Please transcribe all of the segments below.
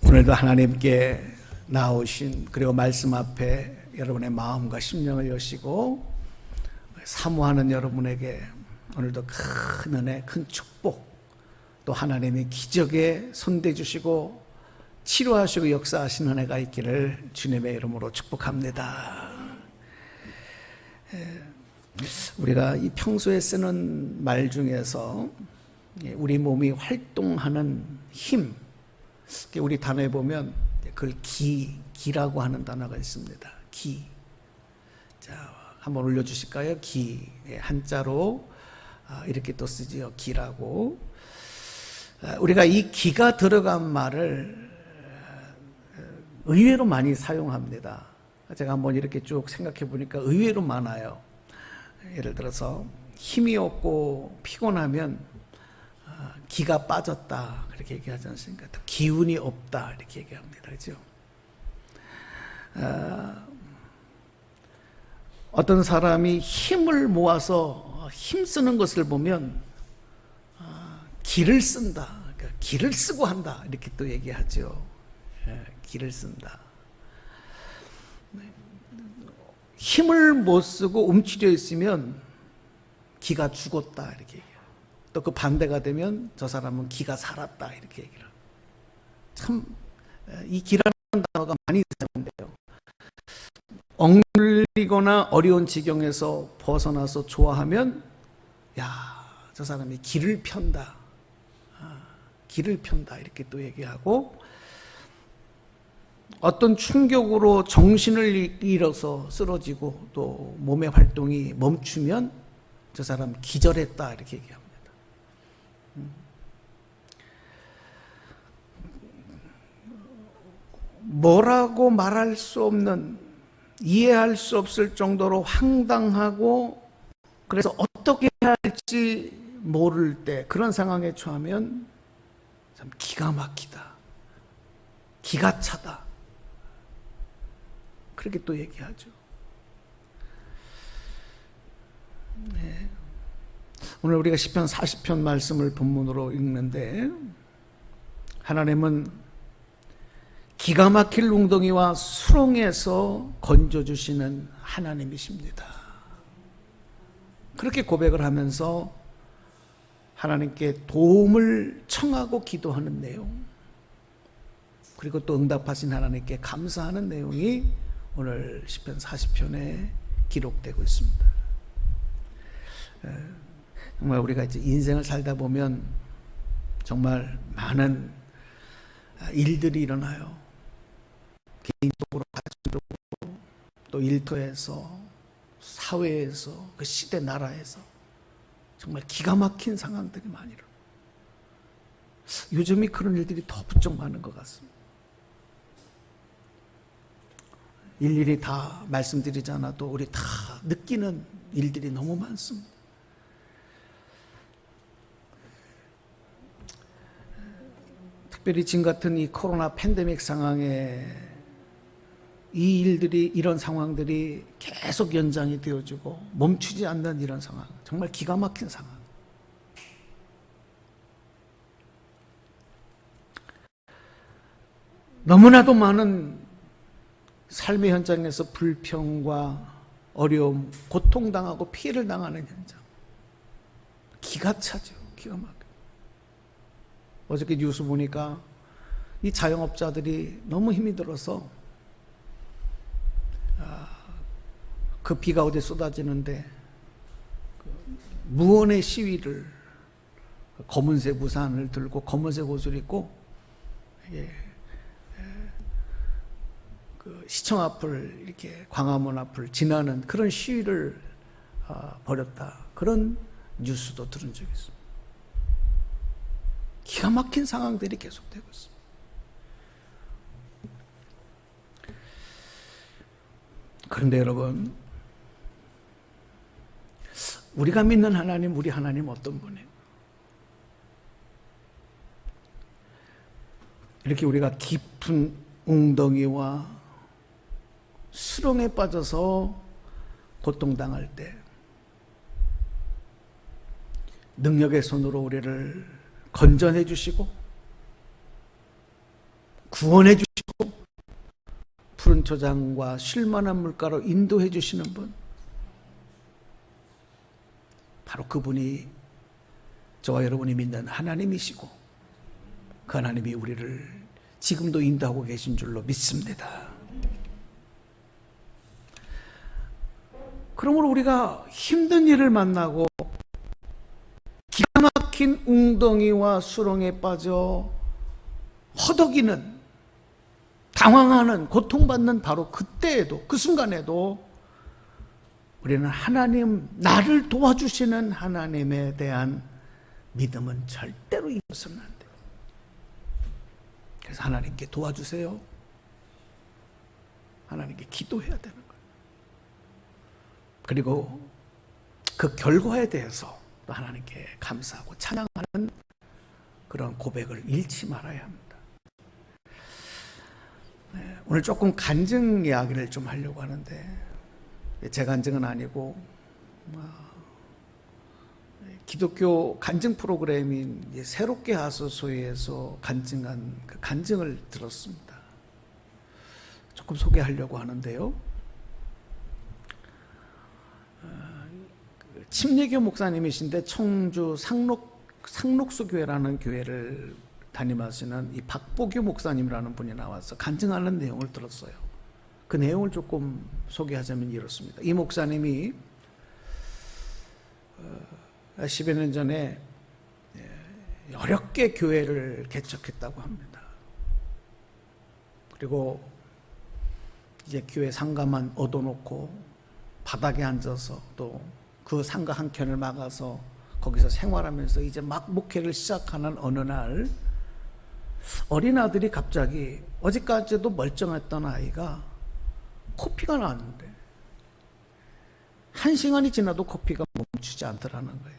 오늘도 하나님께 나오신 그리고 말씀 앞에 여러분의 마음과 심령을 여시고 사모하는 여러분에게 오늘도 큰 은혜, 큰 축복, 또 하나님이 기적에 손대주시고 치료하시고 역사하신 은혜가 있기를 주님의 이름으로 축복합니다. 우리가 이 평소에 쓰는 말 중에서 우리 몸이 활동하는 힘, 우리 단어에 보면 그걸 기라고 하는 단어가 있습니다. 기. 자, 한번 올려주실까요? 기. 한자로 이렇게 또 쓰지요. 기라고. 우리가 이 기가 들어간 말을 의외로 많이 사용합니다. 제가 한번 이렇게 쭉 생각해 보니까 의외로 많아요. 예를 들어서 힘이 없고 피곤하면 기가 빠졌다 그렇게 얘기하지 않습니까? 또 기운이 없다 이렇게 얘기합니다. 그렇죠? 어떤 사람이 힘을 모아서 힘쓰는 것을 보면 기를 쓴다, 그러니까 기를 쓰고 한다 이렇게 또 얘기하죠. 기를 쓴다. 힘을 못 쓰고 움츠려 있으면 기가 죽었다 이렇게 얘기해요. 또 그 반대가 되면 저 사람은 기가 살았다 이렇게 얘기를 해요. 참 이 기라는 단어가 많이 사용돼요. 억눌리거나 어려운 지경에서 벗어나서 좋아하면 야, 저 사람이 기를 편다, 기를 편다 이렇게 또 얘기하고, 어떤 충격으로 정신을 잃어서 쓰러지고 또 몸의 활동이 멈추면 저 사람 기절했다 이렇게 얘기합니다. 뭐라고 말할 수 없는, 이해할 수 없을 정도로 황당하고 그래서 어떻게 해야 할지 모를 때, 그런 상황에 처하면 참 기가 막히다, 기가 차다 그렇게 또 얘기하죠. 네. 오늘 우리가 시편 40편 말씀을 본문으로 읽는데, 하나님은 기가 막힐 웅덩이와 수렁에서 건져주시는 하나님이십니다. 그렇게 고백을 하면서 하나님께 도움을 청하고 기도하는 내용, 그리고 또 응답하신 하나님께 감사하는 내용이 오늘 시편 40편에 기록되고 있습니다. 정말 우리가 이제 인생을 살다 보면 정말 많은 일들이 일어나요. 개인적으로, 가정적으로, 또 일터에서, 사회에서, 그 시대, 나라에서 정말 기가 막힌 상황들이 많이 일어나요. 요즘이 그런 일들이 더 부쩍 많은 것 같습니다. 일일이 다 말씀드리지 않아도 우리 다 느끼는 일들이 너무 많습니다. 특별히 지금 같은 이 코로나 팬데믹 상황에 이 일들이, 이런 상황들이 계속 연장이 되어지고 멈추지 않는 이런 상황, 정말 기가 막힌 상황. 너무나도 많은 삶의 현장에서 불평과 어려움, 고통당하고 피해를 당하는 현장. 기가 차죠. 기가 막혀요. 어저께 뉴스 보니까 이 자영업자들이 너무 힘이 들어서 그 비가 어디 쏟아지는데 무언의 시위를, 검은색 우산을 들고 검은색 옷을 입고 그 시청 앞을, 이렇게 광화문 앞을 지나는 그런 시위를 벌였다, 그런 뉴스도 들은 적이 있습니다. 기가 막힌 상황들이 계속되고 있습니다. 그런데 여러분, 우리가 믿는 하나님, 우리 하나님 어떤 분이에요? 이렇게 우리가 깊은 웅덩이와 수렁에 빠져서 고통당할 때 능력의 손으로 우리를 건져내 주시고 구원해 주시고 푸른 초장과 쉴만한 물가로 인도해 주시는 분, 바로 그분이 저와 여러분이 믿는 하나님이시고 그 하나님이 우리를 지금도 인도하고 계신 줄로 믿습니다. 그러므로 우리가 힘든 일을 만나고 기가 막힌 웅덩이와 수렁에 빠져 허덕이는, 당황하는, 고통받는 바로 그때에도, 그 순간에도 우리는 하나님, 나를 도와주시는 하나님에 대한 믿음은 절대로 잊어서는 안 돼요. 그래서 하나님께 도와주세요. 하나님께 기도해야 되는 거예요. 그리고 그 결과에 대해서 또 하나님께 감사하고 찬양하는 그런 고백을 잃지 말아야 합니다. 네, 오늘 조금 간증 이야기를 좀 하려고 하는데, 제 간증은 아니고 기독교 간증 프로그램인 새롭게 하소서에서 간증한 그 간증을 들었습니다. 조금 소개하려고 하는데요. 침례교 목사님이신데 청주 상록수 교회라는 교회를 담임하시는 이 박보규 목사님이라는 분이 나와서 간증하는 내용을 들었어요. 그 내용을 조금 소개하자면 이렇습니다. 이 목사님이 10여 년 전에 여러 개 교회를 개척했다고 합니다. 그리고 이제 교회 상가만 얻어놓고 바닥에 앉아서 또 그 상가 한 켠을 막아서 거기서 생활하면서 이제 막 목회를 시작하는 어느 날, 어린아들이 갑자기, 어제까지도 멀쩡했던 아이가 코피가 나왔는데 1시간이 지나도 코피가 멈추지 않더라는 거예요.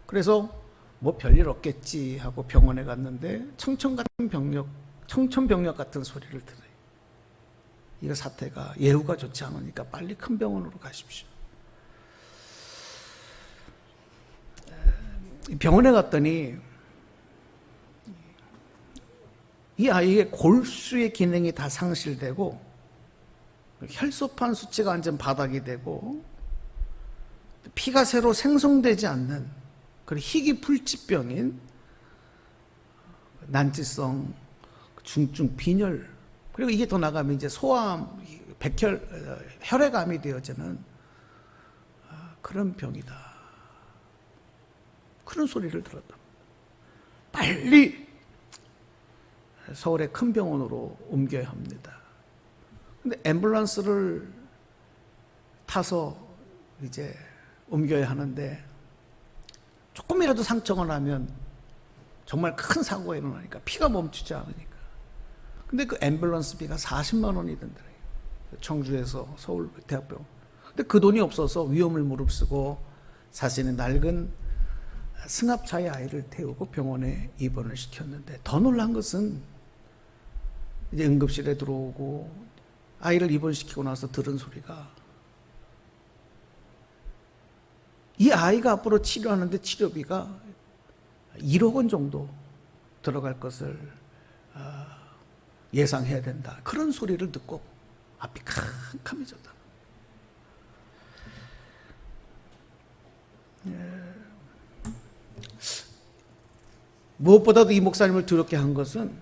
그래서 뭐 별일 없겠지 하고 병원에 갔는데 청천벽력 같은 소리를 들어요. 이거 사태가 예후가 좋지 않으니까 빨리 큰 병원으로 가십시오. 병원에 갔더니 이 아이의 골수의 기능이 다 상실되고 혈소판 수치가 완전 바닥이 되고 피가 새로 생성되지 않는 그런 희귀불치병인 난치성 중증 빈혈, 그리고 이게 더 나가면 이제 소암, 혈액암이 되어지는 그런 병이다. 그런 소리를 들었다. 빨리 서울의 큰 병원으로 옮겨야 합니다. 근데 앰뷸런스를 타서 이제 옮겨야 하는데 조금이라도 상처가 나면 정말 큰 사고가 일어나니까, 피가 멈추지 않으니까. 근데 그 앰뷸런스비가 40만 원이 든더래요. 청주에서 서울 대학병원. 근데 그 돈이 없어서 위험을 무릅쓰고 자신의 낡은 승합차에 아이를 태우고 병원에 입원을 시켰는데, 더 놀란 것은 이제 응급실에 들어오고 아이를 입원시키고 나서 들은 소리가, 이 아이가 앞으로 치료하는데 치료비가 1억 원 정도 들어갈 것을 예상해야 된다. 그런 소리를 듣고 앞이 캄캄해졌다. 무엇보다도 이 목사님을 두렵게 한 것은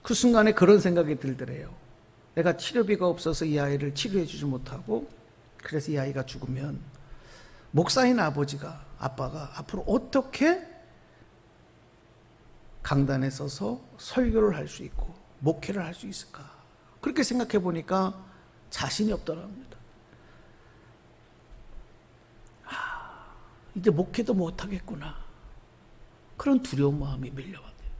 그 순간에 그런 생각이 들더래요. 내가 치료비가 없어서 이 아이를 치료해 주지 못하고, 그래서 이 아이가 죽으면 목사인 아빠가 앞으로 어떻게 강단에 서서 설교를 할 수 있고 목회를 할 수 있을까? 그렇게 생각해 보니까 자신이 없더랍니다. 이제 목회도 못하겠구나. 그런 두려운 마음이 밀려왔대요.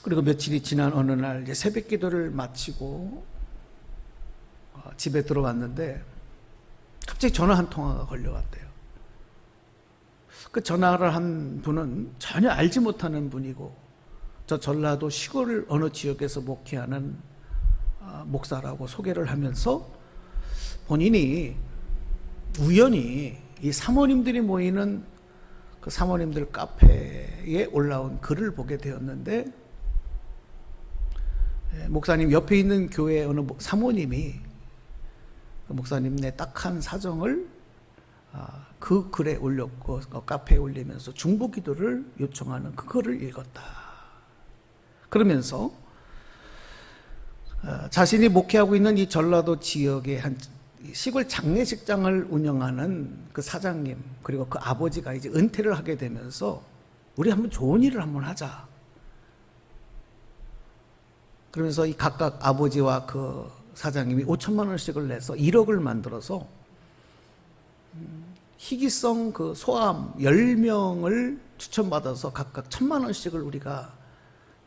그리고 며칠이 지난 어느 날 이제 새벽 기도를 마치고 집에 들어왔는데 갑자기 전화 한 통화가 걸려왔대요. 그 전화를 한 분은 전혀 알지 못하는 분이고, 저 전라도 시골 어느 지역에서 목회하는 목사라고 소개를 하면서 본인이 우연히 이 사모님들이 모이는 그 사모님들 카페에 올라온 글을 보게 되었는데, 목사님 옆에 있는 교회 어느 사모님이 그 목사님의 딱한 사정을 그 글에 올렸고, 카페에 올리면서 중보기도를 요청하는 그 글을 읽었다. 그러면서 자신이 목회하고 있는 이 전라도 지역의 한 시골 장례식장을 운영하는 그 사장님, 그리고 그 아버지가 이제 은퇴를 하게 되면서 우리 한번 좋은 일을 한번 하자. 그러면서 이 각각 아버지와 그 사장님이 5천만 원씩을 내서 1억을 만들어서 희귀성 그 소암 10명을 추천받아서 각각 1,000만 원씩을 우리가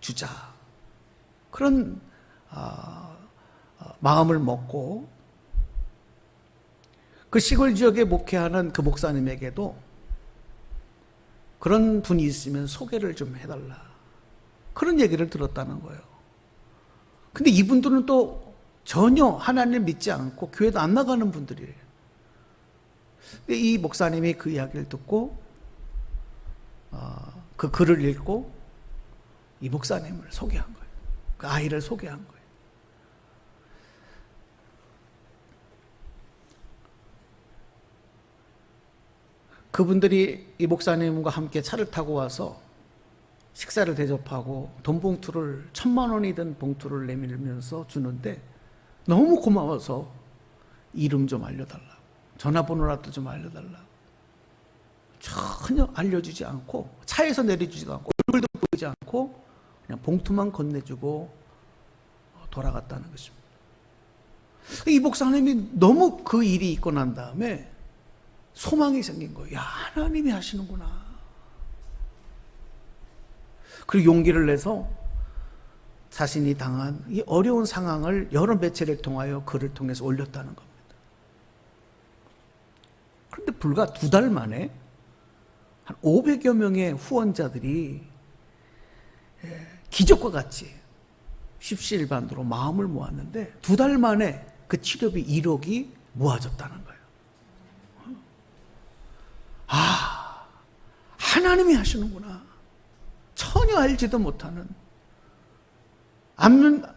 주자. 그런 마음을 먹고 그 시골 지역에 목회하는 그 목사님에게도 그런 분이 있으면 소개를 좀 해달라. 그런 얘기를 들었다는 거예요. 근데 이분들은 또 전혀 하나님을 믿지 않고 교회도 안 나가는 분들이에요. 근데 이 목사님이 그 이야기를 듣고 그 글을 읽고 이 목사님을 소개한 거예요. 그 아이를 소개한 거예요. 그분들이 이 목사님과 함께 차를 타고 와서 식사를 대접하고 돈 봉투를 1,000만 원이 든 봉투를 내밀면서 주는데 너무 고마워서 이름 좀 알려달라고, 전화번호라도 좀 알려달라고. 전혀 알려주지 않고 차에서 내려주지도 않고 얼굴도 보이지 않고 그냥 봉투만 건네주고 돌아갔다는 것입니다. 이 목사님이 너무 그 일이 있고 난 다음에 소망이 생긴 거예요. 야, 하나님이 하시는구나. 그리고 용기를 내서 자신이 당한 이 어려운 상황을 여러 매체를 통하여 글을 통해서 올렸다는 겁니다. 그런데 불과 2달 만에 한 500여 명의 후원자들이 기적과 같이 십시일반으로 마음을 모았는데 2달 만에 그 치료비 1억이 모아졌다는 거예요. 아, 하나님이 하시는구나. 전혀 알지도 못하는,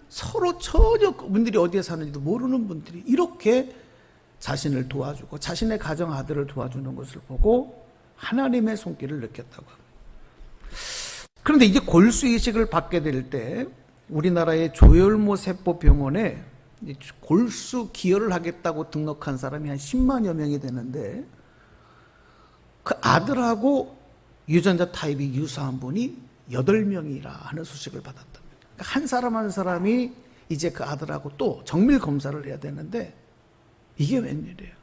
서로 전혀 그분들이 어디에 사는지도 모르는 분들이 이렇게 자신을 도와주고 자신의 가정 아들을 도와주는 것을 보고 하나님의 손길을 느꼈다고 합니다. 그런데 이제 골수이식을 받게 될 때 우리나라의 조혈모 세포병원에 골수 기여를 하겠다고 등록한 사람이 한 10만여 명이 되는데 그 아들하고 유전자 타입이 유사한 분이 8명이라 하는 소식을 받았답니다. 그러니까 한 사람 한 사람이 이제 그 아들하고 또 정밀 검사를 해야 되는데 이게 웬일이에요?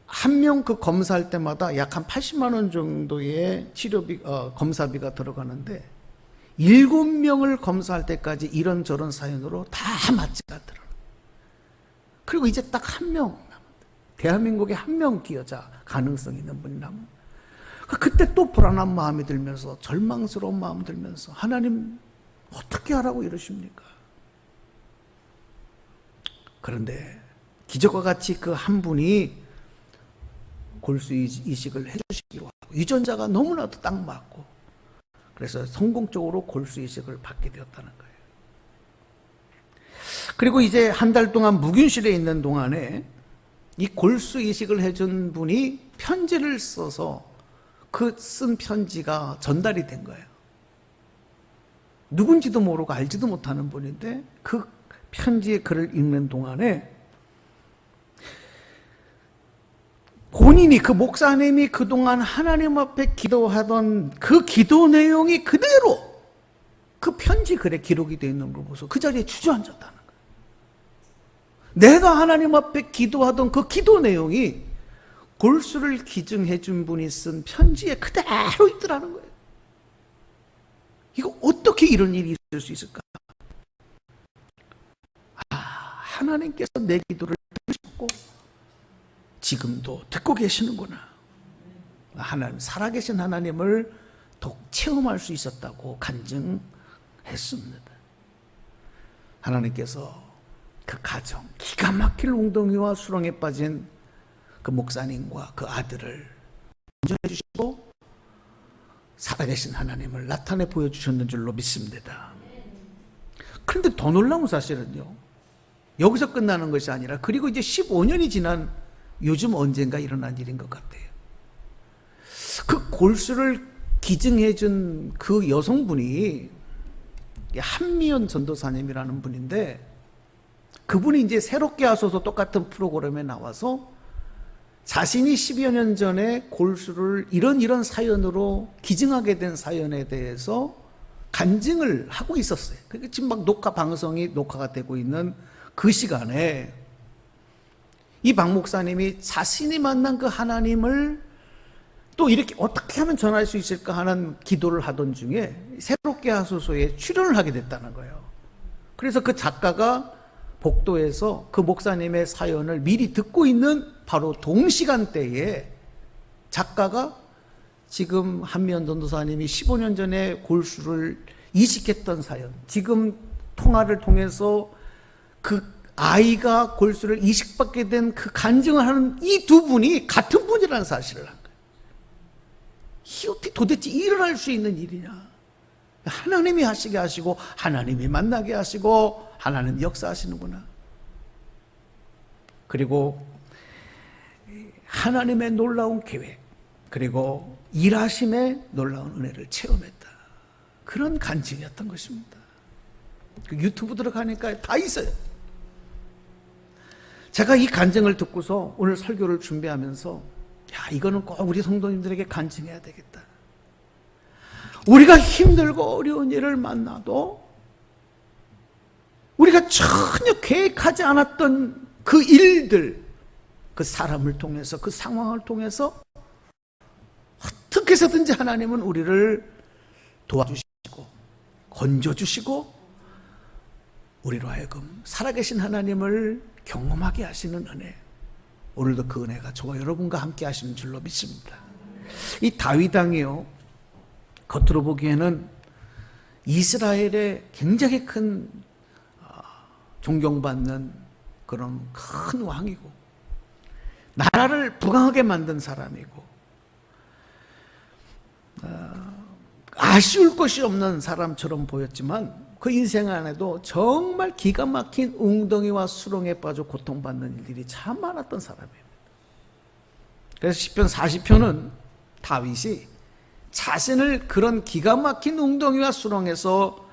한 명 그 검사할 때마다 약 한 80만 원 정도의 치료비, 검사비가 들어가는데 7명을 검사할 때까지 이런저런 사연으로 다 맞지가 않더라고요. 그리고 이제 딱 한 명, 대한민국에 한 명 기여자 가능성 있는 분이 남은. 그때 또 불안한 마음이 들면서 절망스러운 마음 들면서 하나님 어떻게 하라고 이러십니까? 그런데 기적과 같이 그 한 분이 골수 이식을 해주시기로 하고 유전자가 너무나도 딱 맞고 그래서 성공적으로 골수 이식을 받게 되었다는 거예요. 그리고 이제 한 달 동안 묵윤실에 있는 동안에 이 골수 이식을 해준 분이 편지를 써서 그 쓴 편지가 전달이 된 거예요. 누군지도 모르고 알지도 못하는 분인데 그 편지의 글을 읽는 동안에 본인이, 그 목사님이 그동안 하나님 앞에 기도하던 그 기도 내용이 그대로 그 편지 글에 기록이 되어 있는 걸 보고서 그 자리에 주저앉았다는 거예요. 내가 하나님 앞에 기도하던 그 기도 내용이 골수를 기증해 준 분이 쓴 편지에 그대로 있더라는 거예요. 이거 어떻게 이런 일이 있을 수 있을까? 하나님께서 내 기도를 들으셨고 지금도 듣고 계시는구나. 하나님, 살아계신 하나님을 더욱 체험할 수 있었다고 간증했습니다. 하나님께서 그 가정, 기가 막힐 웅덩이와 수렁에 빠진 그 목사님과 그 아들을 인정해 주시고 살아계신 하나님을 나타내 보여주셨는 줄로 믿습니다. 그런데 더 놀라운 사실은요, 여기서 끝나는 것이 아니라 그리고 이제 15년이 지난 요즘 언젠가 일어난 일인 것 같아요. 그 골수를 기증해 준 그 여성분이 한미연 전도사님이라는 분인데, 그분이 이제 새롭게 하소서 똑같은 프로그램에 나와서 자신이 10여 년 전에 골수를 이런 사연으로 기증하게 된 사연에 대해서 간증을 하고 있었어요. 그러니까 지금 막 녹화가 되고 있는 그 시간에 이 박 목사님이 자신이 만난 그 하나님을 또 이렇게 어떻게 하면 전할 수 있을까 하는 기도를 하던 중에 새롭게 하소서에 출연을 하게 됐다는 거예요. 그래서 그 작가가 복도에서 그 목사님의 사연을 미리 듣고 있는 바로 동시간대에 작가가 지금 한미연 전도사님이 15년 전에 골수를 이식했던 사연, 지금 통화를 통해서 그 아이가 골수를 이식받게 된 그 간증을 하는 이 두 분이 같은 분이라는 사실을 한 거예요. 이 어떻게 도대체 일어날 수 있는 일이냐. 하나님이 하시게 하시고 하나님이 만나게 하시고 하나님 역사하시는구나. 그리고 하나님의 놀라운 계획, 그리고 일하심의 놀라운 은혜를 체험했다. 그런 간증이었던 것입니다. 그 유튜브 들어가니까 다 있어요. 제가 이 간증을 듣고서 오늘 설교를 준비하면서, 야, 이거는 꼭 우리 성도님들에게 간증해야 되겠다. 우리가 힘들고 어려운 일을 만나도 우리가 전혀 계획하지 않았던 그 일들, 그 사람을 통해서, 그 상황을 통해서 어떻게 해서든지 하나님은 우리를 도와주시고 건져주시고 우리로 하여금 살아계신 하나님을 경험하게 하시는 은혜, 오늘도 그 은혜가 저와 여러분과 함께 하시는 줄로 믿습니다. 이 다윗 왕이요, 겉으로 보기에는 이스라엘의 굉장히 큰 존경받는 그런 큰 왕이고 나라를 부강하게 만든 사람이고 아쉬울 것이 없는 사람처럼 보였지만 그 인생 안에도 정말 기가 막힌 웅덩이와 수렁에 빠져 고통받는 일들이 참 많았던 사람입니다. 그래서 시편 40편은 다윗이 자신을 그런 기가 막힌 웅덩이와 수렁에서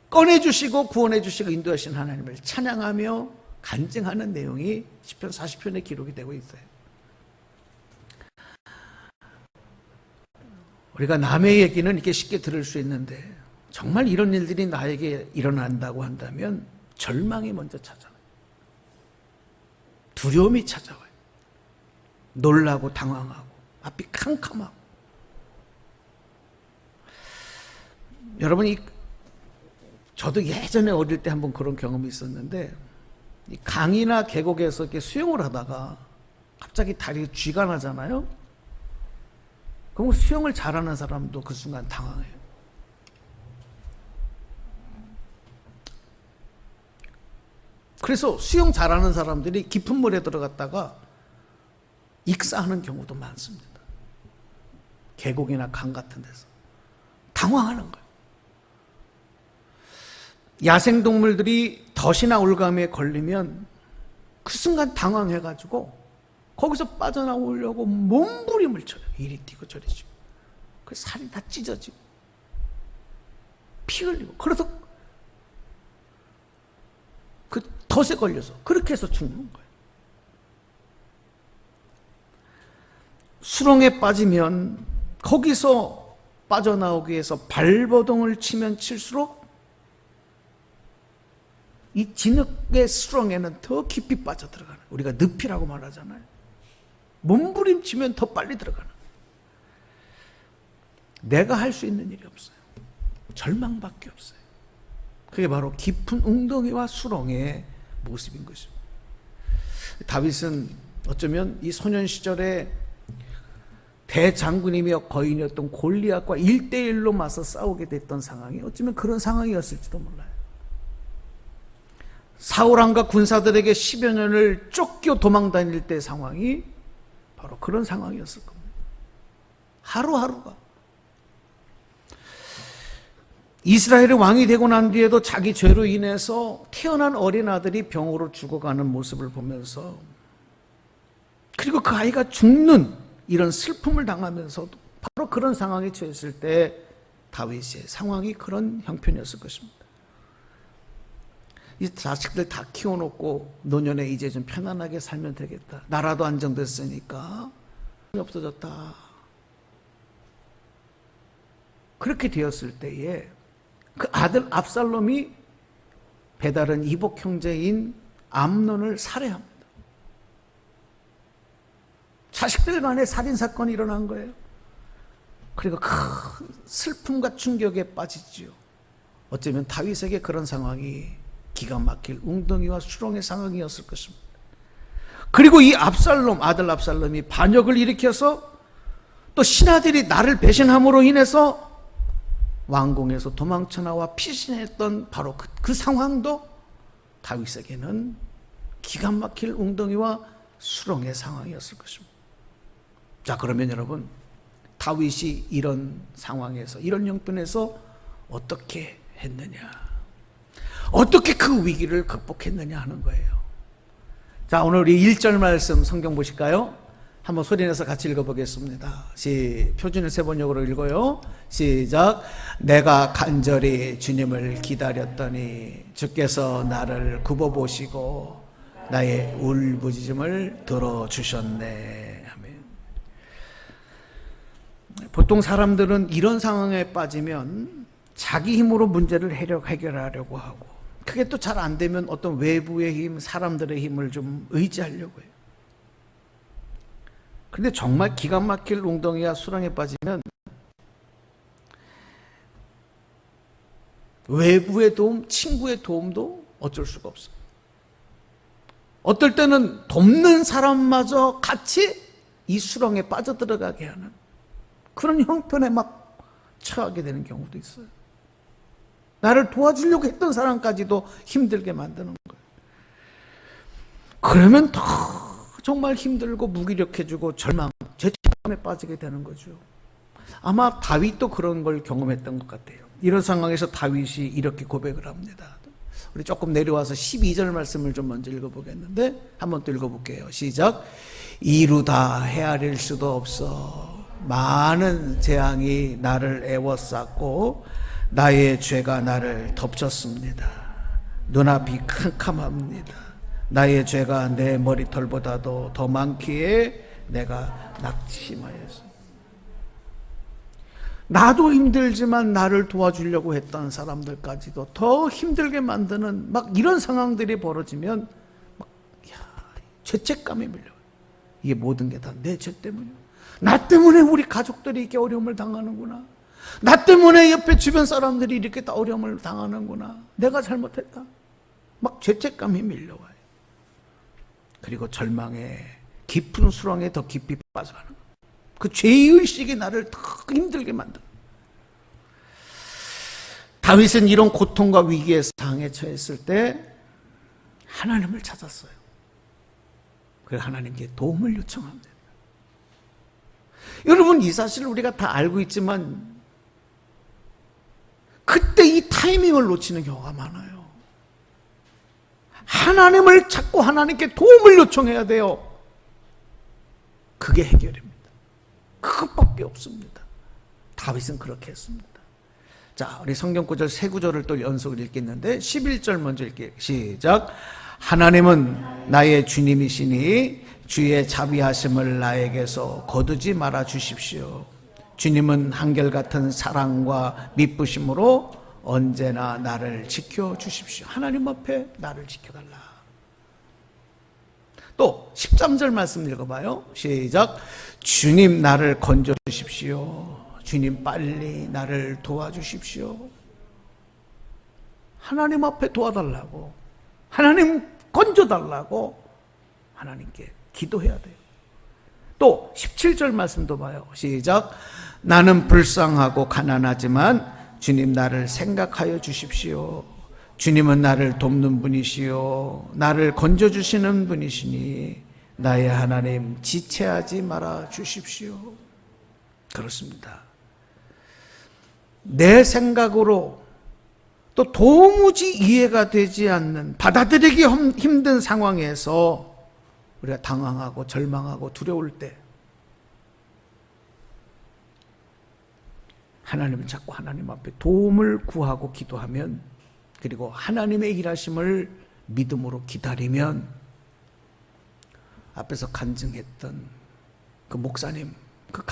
꺼내주시고 구원해주시고 인도하신 하나님을 찬양하며 간증하는 내용이 시편 40편에 기록이 되고 있어요. 우리가 남의 얘기는 이렇게 쉽게 들을 수 있는데 정말 이런 일들이 나에게 일어난다고 한다면 절망이 먼저 찾아와요. 두려움이 찾아와요. 놀라고 당황하고 앞이 캄캄하고. 여러분, 저도 예전에 어릴 때 한번 그런 경험이 있었는데, 이 강이나 계곡에서 이렇게 수영을 하다가 갑자기 다리에 쥐가 나잖아요. 그럼 수영을 잘하는 사람도 그 순간 당황해요. 그래서 수영 잘하는 사람들이 깊은 물에 들어갔다가 익사하는 경우도 많습니다. 계곡이나 강 같은 데서 당황하는 거예요. 야생동물들이 덫이나 올가미에 걸리면 그 순간 당황해가지고 거기서 빠져나오려고 몸부림을 쳐요. 이리 뛰고 저리 뛰고. 그 살이 다 찢어지고 피 흘리고. 그래서 그 덫에 걸려서 그렇게 해서 죽는 거예요. 수렁에 빠지면 거기서 빠져나오기 위해서 발버둥을 치면 칠수록 이 진흙의 수렁에는 더 깊이 빠져들어가는, 우리가 늪이라고 말하잖아요. 몸부림치면 더 빨리 들어가는. 내가 할 수 있는 일이 없어요. 절망밖에 없어요. 그게 바로 깊은 웅덩이와 수렁의 모습인 것입니다. 다윗은 어쩌면 이 소년 시절에 대장군이며 거인이었던 골리앗과 1대1로 맞서 싸우게 됐던 상황이 어쩌면 그런 상황이었을지도 몰라요. 사울 왕과 군사들에게 10여 년을 쫓겨 도망 다닐 때 상황이 바로 그런 상황이었을 겁니다. 하루하루가. 이스라엘의 왕이 되고 난 뒤에도 자기 죄로 인해서 태어난 어린 아들이 병으로 죽어가는 모습을 보면서, 그리고 그 아이가 죽는 이런 슬픔을 당하면서도 바로 그런 상황에 처했을 때 다윗의 상황이 그런 형편이었을 것입니다. 이 자식들 다 키워놓고 노년에 이제 좀 편안하게 살면 되겠다. 나라도 안정됐으니까 없어졌다. 그렇게 되었을 때에 그 아들 압살롬이 배다른 이복 형제인 암논을 살해합니다. 자식들 간에 살인사건이 일어난 거예요. 그리고 큰 슬픔과 충격에 빠지지요. 어쩌면 다윗에게 그런 상황이 기가 막힐 웅덩이와 수렁의 상황이었을 것입니다. 그리고 이 압살롬, 아들 압살롬이 반역을 일으켜서 또 신하들이 나를 배신함으로 인해서 왕궁에서 도망쳐 나와 피신했던 바로 그 상황도 다윗에게는 기가 막힐 웅덩이와 수렁의 상황이었을 것입니다. 자, 그러면 여러분, 다윗이 이런 상황에서, 이런 형편에서 어떻게 했느냐, 어떻게 그 위기를 극복했느냐 하는 거예요. 자, 오늘 우리 1절 말씀 성경 보실까요? 한번 소리내서 같이 읽어보겠습니다. 표준의 세번역으로 읽어요. 시작. 내가 간절히 주님을 기다렸더니 주께서 나를 굽어보시고 나의 울부짖음을 들어주셨네. 아멘. 보통 사람들은 이런 상황에 빠지면 자기 힘으로 문제를 해결하려고 하고, 그게 또 잘 안 되면 어떤 외부의 힘, 사람들의 힘을 좀 의지하려고 해요. 그런데 정말 기가 막힐 웅덩이와 수렁에 빠지면 외부의 도움, 친구의 도움도 어쩔 수가 없어요. 어떨 때는 돕는 사람마저 같이 이 수렁에 빠져들어가게 하는 그런 형편에 막 처하게 되는 경우도 있어요. 나를 도와주려고 했던 사람까지도 힘들게 만드는 거예요. 그러면 더 정말 힘들고 무기력해지고 절망, 죄책감에 빠지게 되는 거죠. 아마 다윗도 그런 걸 경험했던 것 같아요. 이런 상황에서 다윗이 이렇게 고백을 합니다. 우리 조금 내려와서 12절 말씀을 좀 먼저 읽어보겠는데, 한번 또 읽어볼게요. 시작. 이루다 헤아릴 수도 없어 많은 재앙이 나를 애워쌌고 나의 죄가 나를 덮쳤습니다. 눈앞이 캄캄합니다. 나의 죄가 내 머리털보다도 더 많기에 내가 낙심하였습니다. 나도 힘들지만 나를 도와주려고 했던 사람들까지도 더 힘들게 만드는 막 이런 상황들이 벌어지면 막 죄책감이 밀려요. 이게 모든 게 다 내 죄 때문이야. 나 때문에 우리 가족들이 이렇게 어려움을 당하는구나. 나 때문에 옆에 주변 사람들이 이렇게 다 어려움을 당하는구나. 내가 잘못했다. 막 죄책감이 밀려와요. 그리고 절망의 깊은 수렁에 더 깊이 빠져가는 거예요. 그 죄의식이 나를 더 힘들게 만드는 거예요. 다윗은 이런 고통과 위기의 상황에 처했을 때 하나님을 찾았어요. 그래서 하나님께 도움을 요청합니다. 여러분, 이 사실을 우리가 다 알고 있지만 그때 이 타이밍을 놓치는 경우가 많아요. 하나님을 찾고 하나님께 도움을 요청해야 돼요. 그게 해결입니다. 그것밖에 없습니다. 다윗은 그렇게 했습니다. 자, 우리 성경 구절 세 구절을 또 연속으로 읽겠는데 11절 먼저 읽게요. 시작. 하나님은 나의 주님이시니 주의 자비하심을 나에게서 거두지 말아 주십시오. 주님은 한결같은 사랑과 미쁘심으로 언제나 나를 지켜주십시오. 하나님 앞에 나를 지켜달라. 또 13절 말씀 읽어봐요. 시작. 주님 나를 건져주십시오. 주님 빨리 나를 도와주십시오. 하나님 앞에 도와달라고, 하나님 건져달라고 하나님께 기도해야 돼요. 또 17절 말씀도 봐요. 시작. 나는 불쌍하고 가난하지만 주님 나를 생각하여 주십시오. 주님은 나를 돕는 분이시요 나를 건져주시는 분이시니 나의 하나님 지체하지 말아 주십시오. 그렇습니다. 내 생각으로 또 도무지 이해가 되지 않는, 받아들이기 힘든 상황에서 우리가 당황하고 절망하고 두려울 때 하나님을 찾고 하나님 앞에 도움을 구하고 기도하면, 그리고 하나님의 일하심을 믿음으로 기다리면, 앞에서 간증했던 그 목사님, 그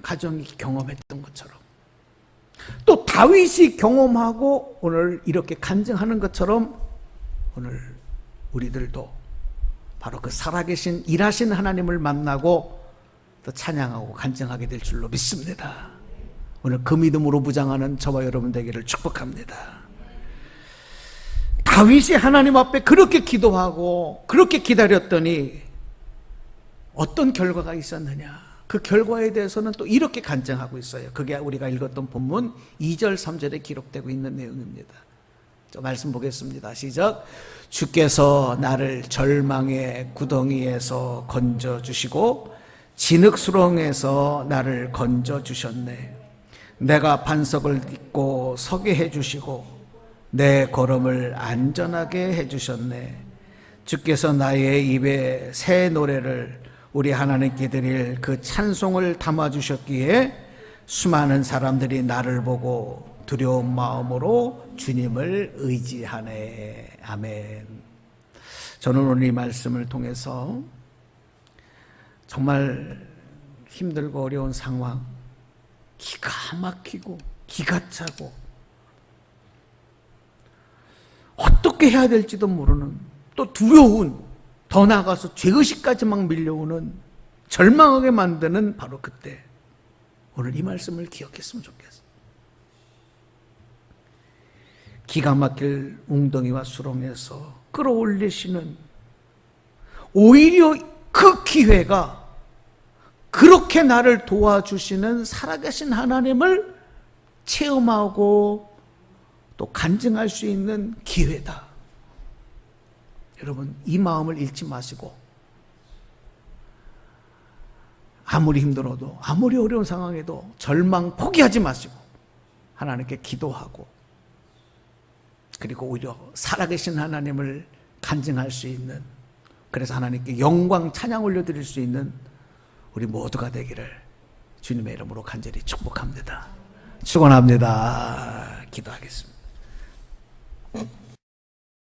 가정이 경험했던 것처럼, 또 다윗이 경험하고 오늘 이렇게 간증하는 것처럼 오늘 우리들도 바로 그 살아계신 일하신 하나님을 만나고 또 찬양하고 간증하게 될 줄로 믿습니다. 오늘 그 믿음으로 무장하는 저와 여러분 되기를 축복합니다. 다윗이 하나님 앞에 그렇게 기도하고 그렇게 기다렸더니 어떤 결과가 있었느냐? 그 결과에 대해서는 또 이렇게 간증하고 있어요. 그게 우리가 읽었던 본문 2절 3절에 기록되고 있는 내용입니다. 저 말씀 보겠습니다. 시작. 주께서 나를 절망의 구덩이에서 건져주시고 진흙수렁에서 나를 건져주셨네. 내가 반석을 딛고 서게 해주시고 내 걸음을 안전하게 해주셨네. 주께서 나의 입에 새 노래를, 우리 하나님께 드릴 그 찬송을 담아주셨기에 수많은 사람들이 나를 보고 두려운 마음으로 주님을 의지하네. 아멘. 저는 오늘 이 말씀을 통해서 정말 힘들고 어려운 상황, 기가 막히고 기가 차고 어떻게 해야 될지도 모르는, 또 두려운, 더 나아가서 죄의식까지 막 밀려오는, 절망하게 만드는 바로 그때 오늘 이 말씀을 기억했으면 좋겠어요. 기가 막힐 웅덩이와 수렁에서 끌어올리시는, 오히려 그 기회가 그렇게 나를 도와주시는 살아계신 하나님을 체험하고 또 간증할 수 있는 기회다. 여러분, 이 마음을 잃지 마시고 아무리 힘들어도, 아무리 어려운 상황에도 절망 포기하지 마시고 하나님께 기도하고, 그리고 오히려 살아계신 하나님을 간증할 수 있는, 그래서 하나님께 영광 찬양 올려드릴 수 있는 우리 모두가 되기를 주님의 이름으로 간절히 축복합니다. 축원합니다. 기도하겠습니다.